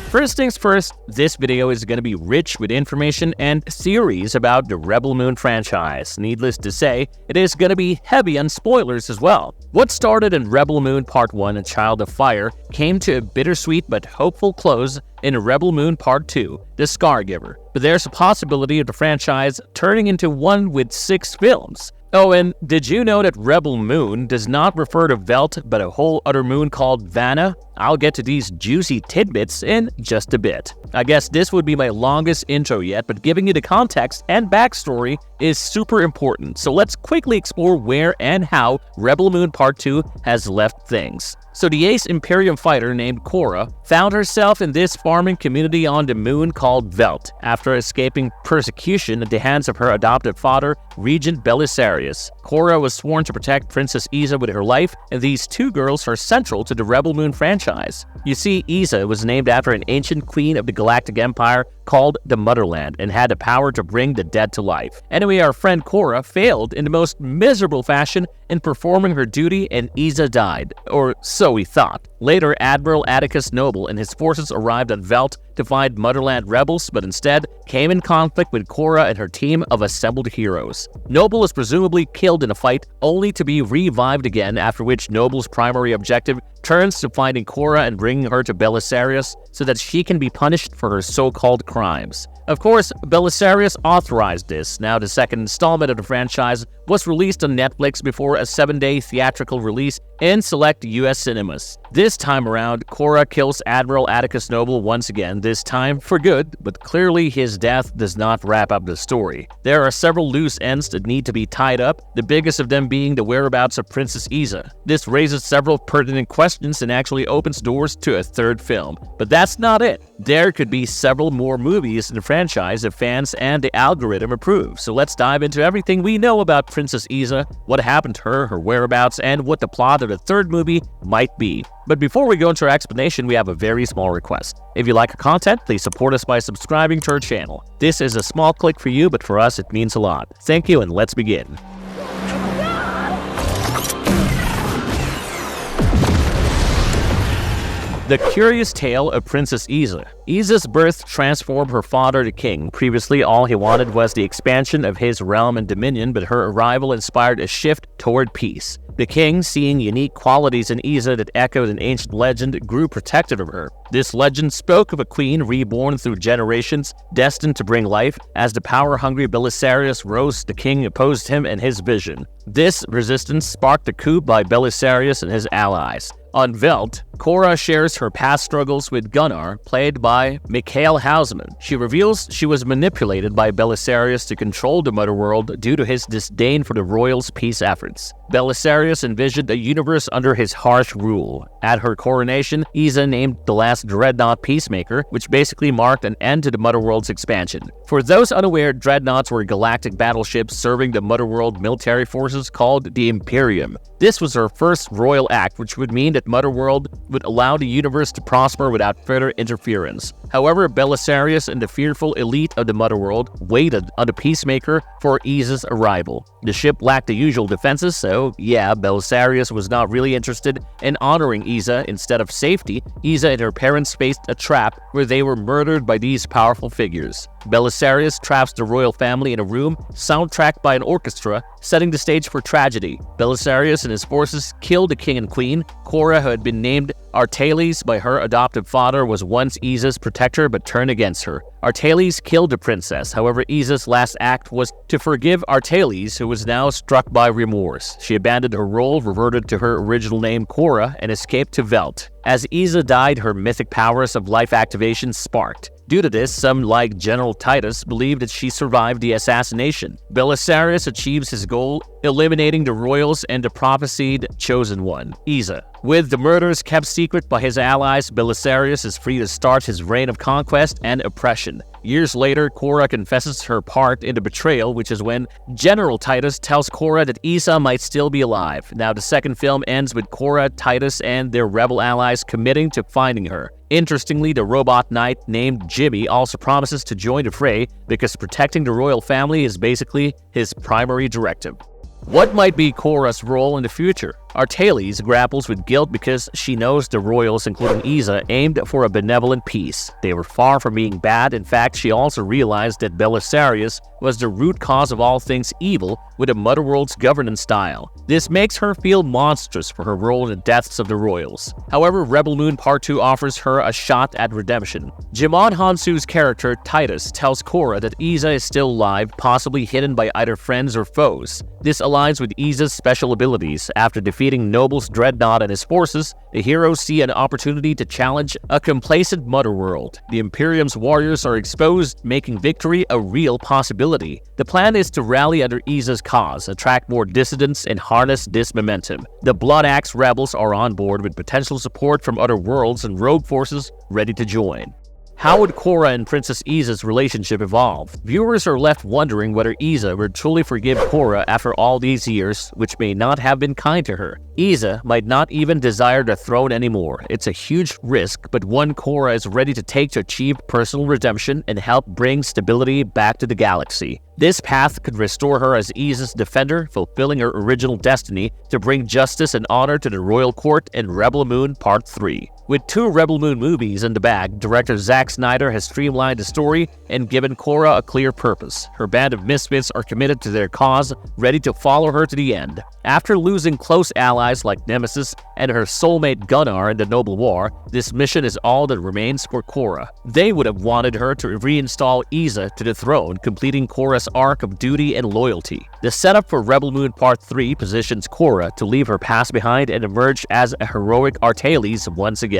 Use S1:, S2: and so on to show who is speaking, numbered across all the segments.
S1: First things first, this video is going to be rich with information and theories about the Rebel Moon franchise. Needless to say, it is going to be heavy on spoilers as well. What started in Rebel Moon Part 1 and Child of Fire came to a bittersweet but hopeful close in Rebel Moon Part 2, The Scargiver. But there's a possibility of the franchise turning into one with 6 films. Oh, and did you know that Rebel Moon does not refer to Velt but a whole other moon called Vanna? I'll get to these juicy tidbits in just a bit. I guess this would be my longest intro yet, but giving you the context and backstory is super important. So let's quickly explore where and how Rebel Moon Part 2 has left things. So the ace Imperium fighter named Cora found herself in this farming community on the moon called Velt after escaping persecution at the hands of her adopted father, Regent Belisarius. Cora was sworn to protect Princess Issa with her life, and these two girls are central to the Rebel Moon franchise. You see, Issa was named after an ancient queen of the Galactic Empire called the Motherland and had the power to bring the dead to life. Anyway, our friend Cora failed in the most miserable fashion in performing her duty, and Issa died, or so we thought. Later, Admiral Atticus Noble and his forces arrived at Velt to fight Motherland rebels, but instead came in conflict with Cora and her team of assembled heroes. Noble is presumably killed in a fight, only to be revived again, after which Noble's primary objective turns to finding Cora and bringing her to Belisarius so that she can be punished for her so-called crimes. Of course, Belisarius authorized this. Now, the second installment of the franchise was released on Netflix before a 7-day theatrical release in select US cinemas. This time around, Cora kills Admiral Atticus Noble once again, this time for good, but clearly his death does not wrap up the story. There are several loose ends that need to be tied up, the biggest of them being the whereabouts of Princess Issa. This raises several pertinent questions and actually opens doors to a third film. But that's not it. There could be several more movies in the franchise if fans and the algorithm approve. So let's dive into everything we know about Princess Issa, what happened to her, her whereabouts, and what the plot of the third movie might be. But before we go into our explanation, we have a very small request. If you like our content, please support us by subscribing to our channel. This is a small click for you, but for us it means a lot. Thank you, and let's begin. The curious tale of Princess Issa. Issa's birth transformed her father to king. Previously, all he wanted was the expansion of his realm and dominion, but her arrival inspired a shift toward peace. The king, seeing unique qualities in Issa that echoed an ancient legend, grew protective of her. This legend spoke of a queen reborn through generations, destined to bring life. As the power-hungry Belisarius rose, the king opposed him and his vision. This resistance sparked a coup by Belisarius and his allies. On Velt, Cora shares her past struggles with Gunnar, played by Mikhail Hausman. She reveals she was manipulated by Belisarius to control the Motherworld due to his disdain for the royals' peace efforts. Belisarius envisioned a universe under his harsh rule. At her coronation, Issa named the last Dreadnought Peacemaker, which basically marked an end to the Motherworld's expansion. For those unaware, Dreadnoughts were galactic battleships serving the Motherworld military forces called the Imperium. This was her first royal act, which would mean that Motherworld would allow the universe to prosper without further interference. However, Belisarius and the fearful elite of the Motherworld waited on the Peacemaker for Issa's arrival. The ship lacked the usual defenses, so yeah, Belisarius was not really interested in honoring Issa. Instead of safety, Issa and her parents faced a trap where they were murdered by these powerful figures. Belisarius traps the royal family in a room, soundtracked by an orchestra, setting the stage for tragedy. Belisarius and his forces killed the king and queen. Cora, who had been named Arteles by her adoptive father, was once Issa's protector but turned against her. Arteles killed the princess. However, Issa's last act was to forgive Arteles, who was now struck by remorse. She abandoned her role, reverted to her original name Cora, and escaped to Velt. As Issa died, her mythic powers of life activation sparked. Due to this, some, like General Titus, believe that she survived the assassination. Belisarius achieves his goal, eliminating the royals and the prophesied chosen one, Issa. With the murders kept secret by his allies, Belisarius is free to start his reign of conquest and oppression. Years later, Cora confesses her part in the betrayal, which is when General Titus tells Cora that Issa might still be alive. Now, the second film ends with Cora, Titus, and their rebel allies committing to finding her. Interestingly, the robot knight named Jimmy also promises to join the fray because protecting the royal family is basically his primary directive. What might be Cora's role in the future? Artalis grapples with guilt because she knows the royals, including Issa, aimed for a benevolent peace. They were far from being bad. In fact, she also realized that Belisarius was the root cause of all things evil with a Motherworld's governance style. This makes her feel monstrous for her role in the deaths of the royals. However, Rebel Moon Part 2 offers her a shot at redemption. Jimon Hansu's character, Titus, tells Korra that Issa is still alive, possibly hidden by either friends or foes. This aligns with Issa's special abilities. After defeating Noble's Dreadnought and his forces, the heroes see an opportunity to challenge a complacent Motherworld. The Imperium's warriors are exposed, making victory a real possibility. The plan is to rally under Issa's cause, attract more dissidents, and harness this momentum. The Blood Axe rebels are on board with potential support from other worlds and rogue forces ready to join. How would Korra and Princess Issa's relationship evolve? Viewers are left wondering whether Issa would truly forgive Korra after all these years, which may not have been kind to her. Issa might not even desire the throne anymore. It's a huge risk, but one Korra is ready to take to achieve personal redemption and help bring stability back to the galaxy. This path could restore her as Issa's defender, fulfilling her original destiny to bring justice and honor to the royal court in Rebel Moon Part 3. With 2 Rebel Moon movies in the bag, director Zack Snyder has streamlined the story and given Korra a clear purpose. Her band of misfits are committed to their cause, ready to follow her to the end. After losing close allies like Nemesis and her soulmate Gunnar in the Noble War, this mission is all that remains for Korra. They would have wanted her to reinstall Issa to the throne, completing Korra's arc of duty and loyalty. The setup for Rebel Moon Part 3 positions Korra to leave her past behind and emerge as a heroic Artalis once again.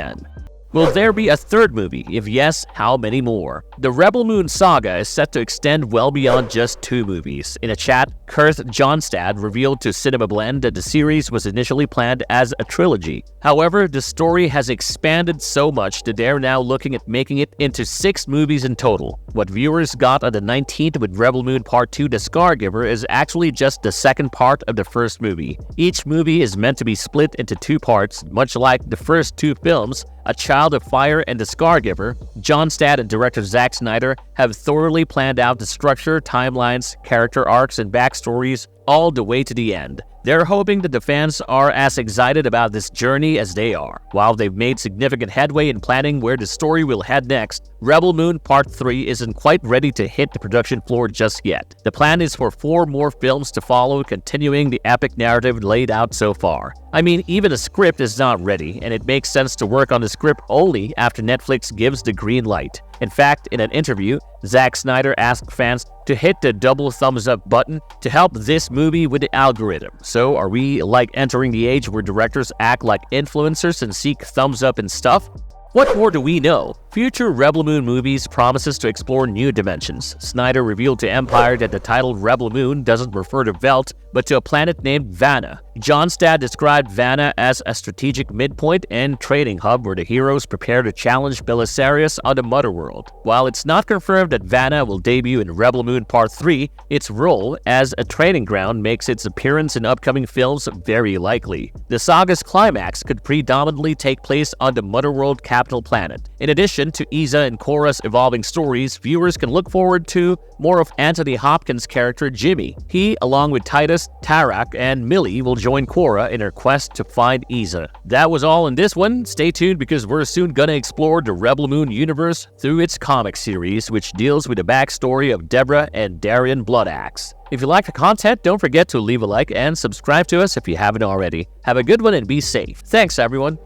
S1: Will there be a third movie? If yes, how many more? The Rebel Moon saga is set to extend well beyond just 2 movies. In a chat, Kurth Jonstad revealed to Cinema Blend that the series was initially planned as a trilogy. However, the story has expanded so much that they're now looking at making it into 6 movies in total. What viewers got on the 19th with Rebel Moon Part 2 The Scargiver is actually just the second part of the first movie. Each movie is meant to be split into 2 parts, much like the first 2 films, A Child of Fire and The Scargiver. Jonstad and director Zack Snyder have thoroughly planned out the structure, timelines, character arcs, and backstories all the way to the end. They're hoping that the fans are as excited about this journey as they are. While they've made significant headway in planning where the story will head next, Rebel Moon Part 3 isn't quite ready to hit the production floor just yet. The plan is for 4 more films to follow, continuing the epic narrative laid out so far. I mean, even the script is not ready, and it makes sense to work on the script only after Netflix gives the green light. In fact, in an interview, Zack Snyder asked fans to hit the double thumbs up button to help this movie with the algorithm. So are we like entering the age where directors act like influencers and seek thumbs up and stuff? What more do we know? Future Rebel Moon movies promises to explore new dimensions. Snyder revealed to Empire that the title Rebel Moon doesn't refer to Velt, but to a planet named Vanna. Jonstad described Vanna as a strategic midpoint and trading hub where the heroes prepare to challenge Belisarius on the Motherworld. While it's not confirmed that Vanna will debut in Rebel Moon Part 3, its role as a training ground makes its appearance in upcoming films very likely. The saga's climax could predominantly take place on the Motherworld capital planet. In addition to Issa and Korra's evolving stories, viewers can look forward to more of Anthony Hopkins' character Jimmy. He, along with Titus, Tarak, and Millie, will join Korra in her quest to find Issa. That was all in this one. Stay tuned because we're soon gonna explore the Rebel Moon universe through its comic series, which deals with the backstory of Deborah and Darian Bloodaxe. If you like the content, don't forget to leave a like and subscribe to us if you haven't already. Have a good one and be safe. Thanks, everyone.